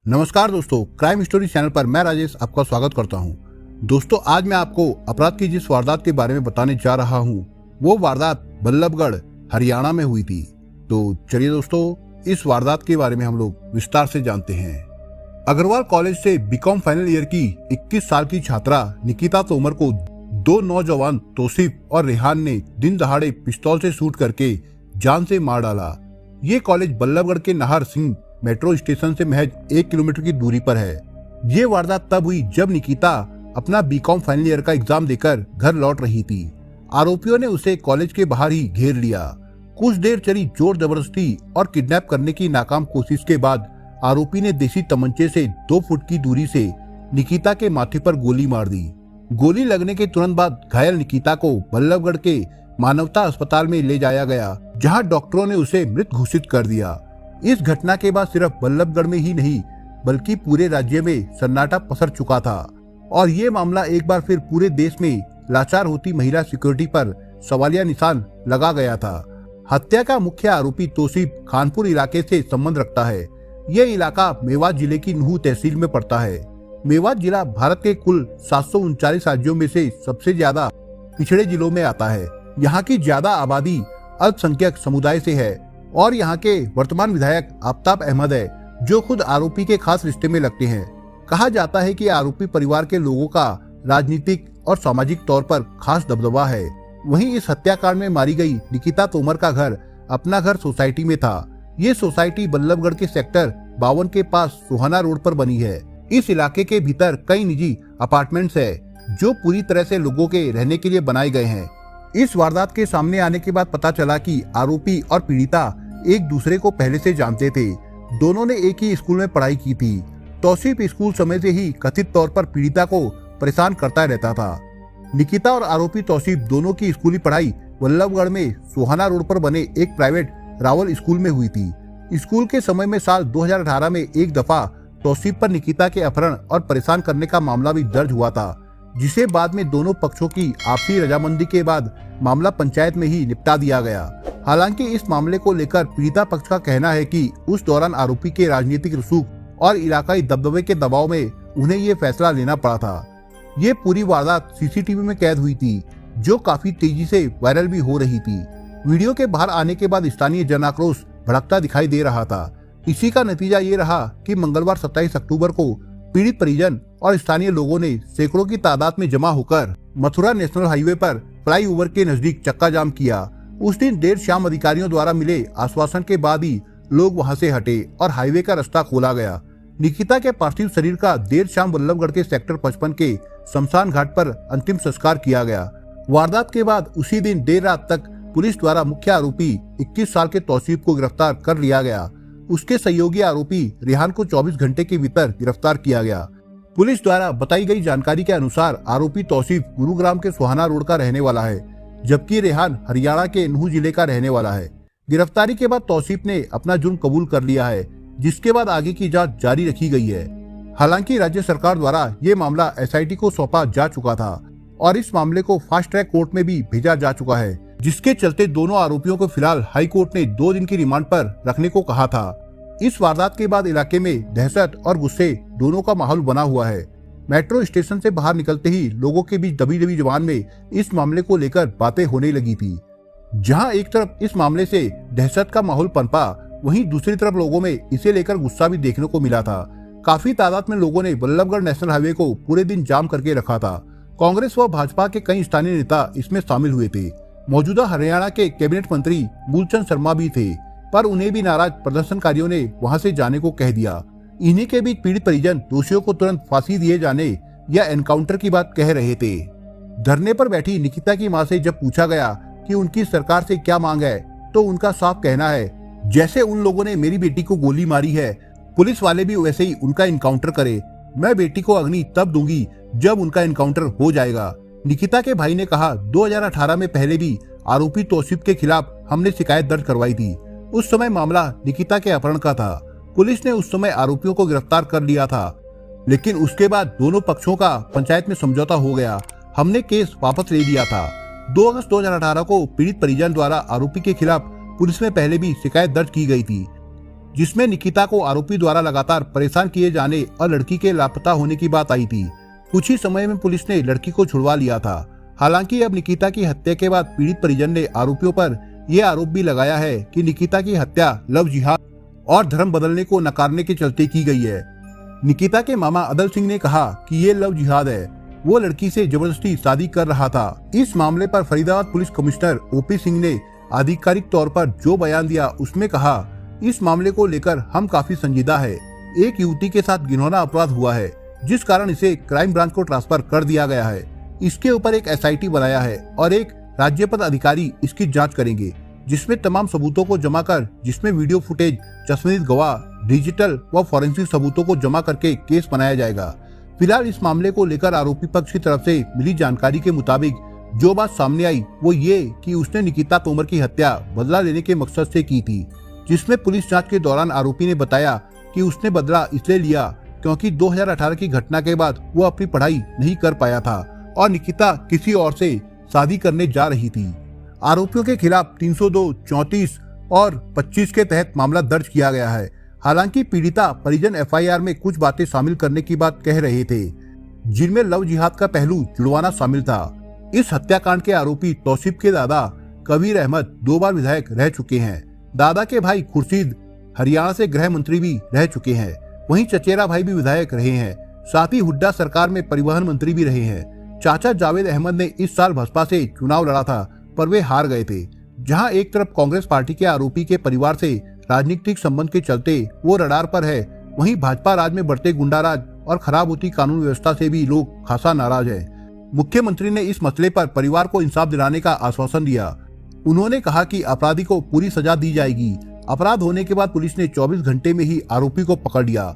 नमस्कार दोस्तों, crime story channel पर मैं राजेश आपका स्वागत करता हूं। दोस्तों, आज मैं आपको अपराध की जिस वारदात के बारे में बताने जा रहा हूं, वो वारदात बल्लभगढ़ हरियाणा में हुई थी। तो चलिए दोस्तों, इस वारदात के बारे में हम लोग विस्तार से जानते हैं। अग्रवाल कॉलेज से बीकॉम फाइनल ईयर की 21 साल की छात्रा निकिता तोमर को दो नौजवान तौसीफ और रेहान ने दिन दहाड़े पिस्तौल से शूट करके जान से मार डाला। ये कॉलेज बल्लभगढ़ के नाहर सिंह मेट्रो स्टेशन से महज 1 किलोमीटर की दूरी पर है। ये वारदात तब हुई जब निकिता अपना बीकॉम फाइनल ईयर का एग्जाम देकर घर लौट रही थी। आरोपियों ने उसे कॉलेज के बाहर ही घेर लिया। कुछ देर चली जोर जबरदस्ती और किडनैप करने की नाकाम कोशिश के बाद आरोपी ने देसी तमंचे से 2 फुट की दूरी से निकिता के माथे पर गोली मार दी। गोली लगने के तुरंत बाद घायल निकिता को बल्लभगढ़ के मानवता अस्पताल में ले जाया गया, जहां डॉक्टरों ने उसे मृत घोषित कर दिया। इस घटना के बाद सिर्फ बल्लभगढ़ में ही नहीं बल्कि पूरे राज्य में सन्नाटा पसर चुका था और ये मामला एक बार फिर पूरे देश में लाचार होती महिला सिक्योरिटी पर सवालिया निशान लगा गया था। हत्या का मुख्य आरोपी तौसीफ खानपुर इलाके से संबंध रखता है। यह इलाका मेवात जिले की नूह तहसील में पड़ता है। मेवात जिला भारत के कुल 739 राज्यों में से सबसे ज्यादा पिछड़े जिलों में आता है। यहाँ की ज्यादा आबादी अल्पसंख्यक समुदाय से है और यहाँ के वर्तमान विधायक आफ्ताब अहमद है, जो खुद आरोपी के खास रिश्ते में लगते हैं। कहा जाता है कि आरोपी परिवार के लोगों का राजनीतिक और सामाजिक तौर पर खास दबदबा है। वहीं इस हत्याकांड में मारी गई निकिता तोमर का घर अपना घर सोसाइटी में था। ये सोसाइटी बल्लभगढ़ के सेक्टर 52 के पास सुहाना रोड पर बनी है। इस इलाके के भीतर कई निजी अपार्टमेंट्स है, जो पूरी तरह से लोगों के रहने के लिए बनाए गए हैं। इस वारदात के सामने आने के बाद पता चला कि आरोपी और पीड़िता एक दूसरे को पहले से जानते थे। दोनों ने एक ही स्कूल में पढ़ाई की थी। तौसीफ स्कूल समय से ही कथित तौर पर पीड़िता को परेशान करता रहता था। निकिता और आरोपी तौसीफ दोनों की स्कूली पढ़ाई बल्लभगढ़ में सुहाना रोड पर बने एक प्राइवेट रावल स्कूल में हुई थी। स्कूल के समय में साल 2018 में एक दफा तौसीफ पर निकिता के अपहरण और परेशान करने का मामला भी दर्ज हुआ था, जिसे बाद में दोनों पक्षों की आपसी रजामंदी के बाद मामला पंचायत में ही निपटा दिया गया। हालांकि इस मामले को लेकर पीड़िता पक्ष का कहना है कि उस दौरान आरोपी के राजनीतिक रसूख और इलाकाई दबदबे के दबाव में उन्हें ये फैसला लेना पड़ा था। ये पूरी वारदात सीसीटीवी में कैद हुई थी, जो काफी तेजी से वायरल भी हो रही थी। वीडियो के बाहर आने के बाद स्थानीय जन आक्रोश भड़कता दिखाई दे रहा था। इसी का नतीजा ये रहा कि मंगलवार 27 अक्टूबर को पीड़ित परिजन और स्थानीय लोगों ने सैकड़ों की तादाद में जमा होकर मथुरा नेशनल हाईवे पर फ्लाईओवर के नजदीक चक्का जाम किया। उस दिन देर शाम अधिकारियों द्वारा मिले आश्वासन के बाद ही लोग वहां से हटे और हाईवे का रास्ता खोला गया। निकिता के पार्थिव शरीर का देर शाम बल्लभगढ़ के सेक्टर 55 के शमशान घाट पर अंतिम संस्कार किया गया। वारदात के बाद उसी दिन देर रात तक पुलिस द्वारा मुख्य आरोपी 21 साल के तौसीफ को गिरफ्तार कर लिया गया। उसके सहयोगी आरोपी रेहान को 24 घंटे के भीतर गिरफ्तार किया गया। पुलिस द्वारा बताई गई जानकारी के अनुसार आरोपी तौसीफ गुरुग्राम के सुहाना रोड का रहने वाला है, जबकि रेहान हरियाणा के नूह जिले का रहने वाला है। गिरफ्तारी के बाद तौसीफ ने अपना जुर्म कबूल कर लिया है, जिसके बाद आगे की जांच जारी रखी गई है। हालांकि राज्य सरकार द्वारा ये मामला एसआईटी को सौंपा जा चुका था और इस मामले को फास्ट ट्रैक कोर्ट में भी भेजा जा चुका है, जिसके चलते दोनों आरोपियों को फिलहाल हाई कोर्ट ने 2 दिन की रिमांड पर रखने को कहा था। इस वारदात के बाद इलाके में दहशत और गुस्से दोनों का माहौल बना हुआ है। मेट्रो स्टेशन से बाहर निकलते ही लोगों के बीच दबी दबी जुबान में इस मामले को लेकर बातें होने लगी थी। जहां एक तरफ इस मामले से दहशत का माहौल पनपा, वहीं दूसरी तरफ लोगों में इसे लेकर गुस्सा भी देखने को मिला था। काफी तादाद में लोगों ने बल्लभगढ़ नेशनल हाईवे को पूरे दिन जाम करके रखा था। कांग्रेस व भाजपा के कई स्थानीय नेता इसमें शामिल हुए थे। मौजूदा हरियाणा के कैबिनेट मंत्री मूलचंद शर्मा भी थे, पर उन्हें भी नाराज प्रदर्शनकारियों ने वहां से जाने को कह दिया। इन्हीं के बीच पीड़ित परिजन दोषियों को तुरंत फांसी दिए जाने या एनकाउंटर की बात कह रहे थे। धरने पर बैठी निकिता की मां से जब पूछा गया कि उनकी सरकार से क्या मांग है, तो उनका साफ कहना है, जैसे उन लोगों ने मेरी बेटी को गोली मारी है, पुलिस वाले भी वैसे ही उनका एनकाउंटर करे। मैं बेटी को अग्नि तब दूंगी जब उनका एनकाउंटर हो जाएगा। निकिता के भाई ने कहा, 2018 में पहले भी आरोपी तौसीफ के खिलाफ हमने शिकायत दर्ज करवाई थी। उस समय मामला निकिता के अपहरण का था। पुलिस ने उस समय आरोपियों को गिरफ्तार कर लिया था, लेकिन उसके बाद दोनों पक्षों का पंचायत में समझौता हो गया। हमने केस वापस ले लिया था। 2 अगस्त 2018 को पीड़ित परिजन द्वारा आरोपी के खिलाफ पुलिस में पहले भी शिकायत दर्ज की गई थी। जिसमें निकिता को आरोपी द्वारा लगातार परेशान किए जाने और लड़की के लापता होने की बात आई थी। कुछ ही समय में पुलिस ने लड़की को छुड़वा लिया था। हालांकि अब निकिता की हत्या के बाद पीड़ित परिजन ने आरोपियों पर यह आरोप भी लगाया है कि निकिता की हत्या लव जिहाद और धर्म बदलने को नकारने के चलते की गई है। निकिता के मामा अदल सिंह ने कहा कि ये लव जिहाद है, वो लड़की से जबरदस्ती शादी कर रहा था। इस मामले पर Faridabad police commissioner OP Singh ने आधिकारिक तौर पर जो बयान दिया उसमें कहा, इस मामले को लेकर हम काफी संजीदा है। एक युवती के साथ घिनौना अपराध हुआ है, जिस कारण इसे क्राइम ब्रांच को ट्रांसफर कर दिया गया है। इसके ऊपर एक SIT बनाया है और एक राज्य पद अधिकारी इसकी जांच करेंगे, जिसमें तमाम सबूतों को जमा कर, जिसमें वीडियो फुटेज, चश्मदीद गवाह, डिजिटल व फॉरेंसिक सबूतों को जमा करके केस बनाया जाएगा। फिलहाल इस मामले को लेकर आरोपी पक्ष की तरफ से मिली जानकारी के मुताबिक जो बात सामने आई वो ये कि उसने निकिता तोमर की हत्या बदला लेने के मकसद से की थी, जिसमें पुलिस जांच के दौरान आरोपी ने बताया कि उसने बदला इसलिए लिया क्योंकि 2018 की घटना के बाद वो अपनी पढ़ाई नहीं कर पाया था और निकिता किसी और से शादी करने जा रही थी। आरोपियों के खिलाफ 302, 34 और 25 के तहत मामला दर्ज किया गया है। हालांकि पीड़िता परिजन FIR में कुछ बातें शामिल करने की बात कह रहे थे, जिनमें लव जिहाद का पहलू जुड़वाना शामिल था। इस हत्याकांड के आरोपी तौसीफ के दादा कबीर अहमद 2 बार विधायक रह चुके हैं। दादा के भाई खुर्शीद हरियाणा से गृह मंत्री भी रह चुके हैं। वहीं चचेरा भाई भी विधायक रहे हैं। साथ ही हुड्डा सरकार में परिवहन मंत्री भी रहे हैं। चाचा जावेद अहमद ने इस साल भाजपा से चुनाव लड़ा था, पर वे हार गए थे। जहां एक तरफ कांग्रेस पार्टी के आरोपी के परिवार से राजनीतिक संबंध के चलते वो रडार पर है, वहीं भाजपा राज में बढ़ते गुंडाराज और खराब होती कानून व्यवस्था से भी लोग खासा नाराज है। मुख्यमंत्री ने इस मसले पर परिवार को इंसाफ दिलाने का आश्वासन दिया। उन्होंने कहा कि अपराधी को पूरी सजा दी जाएगी। अपराध होने के बाद पुलिस ने 24 घंटे में ही आरोपी को पकड़ लिया।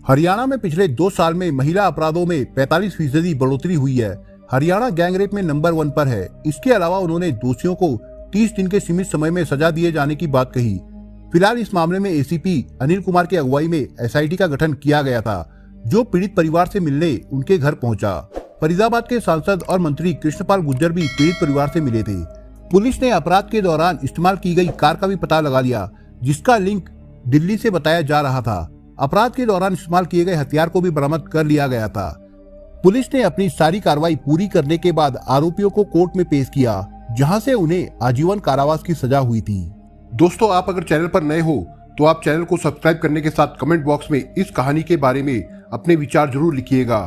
हरियाणा में पिछले 2 साल में महिला अपराधों में 45% बढ़ोतरी हुई है। हरियाणा गैंग रेप में नंबर 1 पर है। इसके अलावा उन्होंने दोषियों को 30 दिन के सीमित समय में सजा दिए जाने की बात कही। फिलहाल इस मामले में ACP अनिल कुमार की अगुवाई में SIT का गठन किया गया था, जो पीड़ित परिवार से मिलने उनके घर पहुंचा। फरीदाबाद के सांसद और मंत्री कृष्णपाल गुर्जर भी पीड़ित परिवार से मिले थे। पुलिस ने अपराध के दौरान इस्तेमाल की गई कार का भी पता लगा लिया, जिसका लिंक दिल्ली से बताया जा रहा था। अपराध के दौरान इस्तेमाल किए गए हथियार को भी बरामद कर लिया गया था। पुलिस ने अपनी सारी कार्रवाई पूरी करने के बाद आरोपियों को कोर्ट में पेश किया, जहां से उन्हें आजीवन कारावास की सजा हुई थी। दोस्तों, आप अगर चैनल पर नए हो तो आप चैनल को सब्सक्राइब करने के साथ कमेंट बॉक्स में इस कहानी के बारे में अपने विचार जरूर लिखिएगा।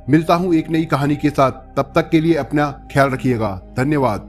मिलता हूं एक नई कहानी के साथ, तब तक के लिए अपना ख्याल रखिएगा। धन्यवाद।